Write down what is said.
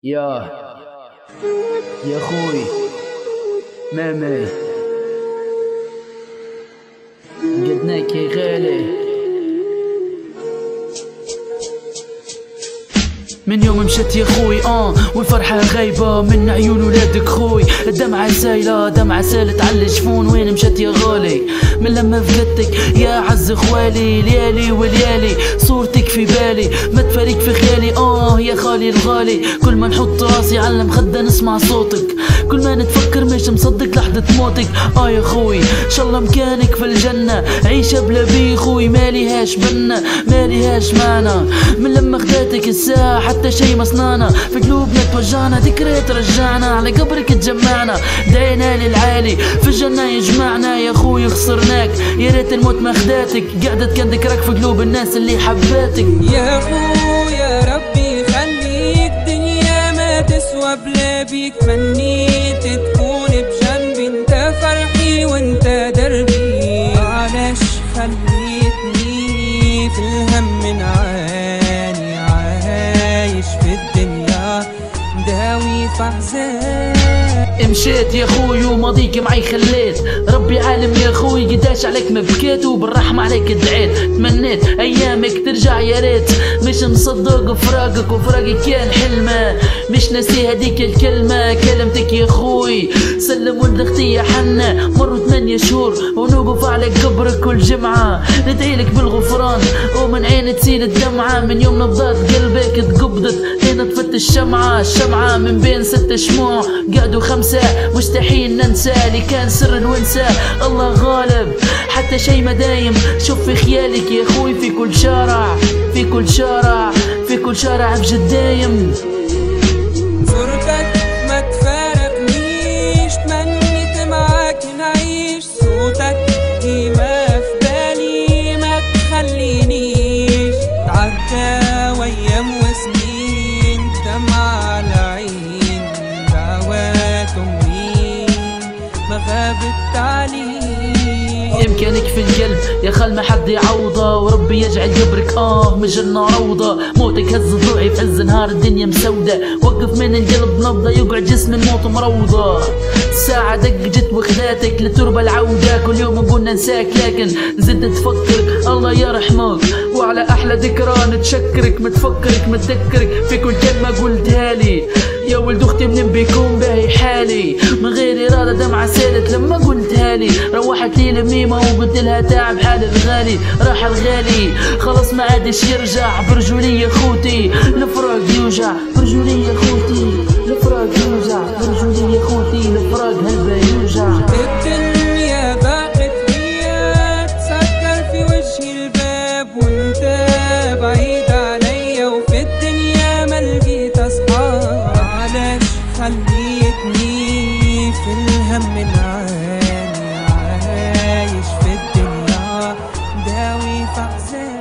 يا اخوي مامي قدناك يا غالي. من يوم مشت يا خوي والفرحة غايبة من عيون ولادك خوي. الدمعة سايلة دمعة سالت على الجفون. وين مشت يا غالي من لما فقدتك يا عز خوالي؟ ليالي وليالي صورتك في بالي ما تفارق في خيالي. يا خالي الغالي كل ما نحط راسي على المخدة نسمع صوتك. كل ما نتفكر مش مصدق لحظة موتك. يا خوي ان شاء الله مكانك في الجنة. عيشة بلا بي خوي ماليهاش بنا ماليهاش معنا. من لما خداتك الساعة حتى شي مصنانا في قلوبنا توجعنا. ذكرى ترجعنا على قبرك تجمعنا. دعينا للعالي في الجنة يجمعنا. يا خوي خسرناك يا ريت الموت ما خداتك. قعدت كان ذكرك في قلوب الناس اللي حباتك. يا خويا ربي خليك دنيا ما تسوى بلا بيك. منيت تكون بجنبي انت فرحي وانت دربي. علاش خليتني في الهم من عاني عايش في الدنيا داوي في احزان. مشيت يا خوي وماضيك معي خليت. ربي عالم يا خوي قداش عليك ما بكيت وبالرحمة عليك دعيت. تمنيت ايامك ترجع يا ريت. مش مصدق فراقك وفراقك كان حلمة. مش ناسي هديك الكلمة كلمتك يا خوي. سلم ولد اختي يا حنا مروا 8 شهور ونوقف على قبرك كل جمعة. ندعيلك بالغفران ومن عين تسيل الدمعة. من يوم نبضات قلبك تقبضت هنا طفت الشمعة. الشمعة من بين 6 شموع قعدوا 5 مستحيل ننسى. اللي كان سر ونسى الله غالب حتى شي ما دايم. شوف في خيالك يا خوي في كل شارع في كل شارع في كل شارع بجد دايم. صورتك ما تفارقنيش تمنيت معاك نعيش. صوتك ديما في بالي ما تخلينيش. تعدى وايام وسنين دمع على عين دعوات امي ما غابت علي. يمكنك في القلب يا خال ما حد يعوضه. وربي يجعل قبرك من جنة روضة. موتك هز ضلوعي في عز نهار الدنيا مسودة. وقف من القلب نبضة يقعد جسم الموت مروضة. ساعة دق جت وخداتك للتربة العودة. كل يوم قلنا ننساك لكن زدت تفكرك الله يرحمك. وعلى أحلى ذكرى نتشكرك متفكرك متذكرك في كل كلمة قلتها لي. يا ولد اختي منين بيكون باهي حالي. من غير إرادة دمعة سالت لما قلتها لي. روحت لي الميمة وقلت لها تعب حال الغالي. راح الغالي خلاص ما عادش يرجع. برجولي يا خوتي الفراق يوجع. برجولي يا خوتي الفراق يوجع. برجولي يا خوتي الفراق هلبة يوجع. الدنيا باقت هي تسكر في وجهي الباب وانت بعيد عليا. وفي الدنيا ما لقيت اصحاب. علاش خليتني في الهم من عاني عايش في الدنيا داوي في احزان.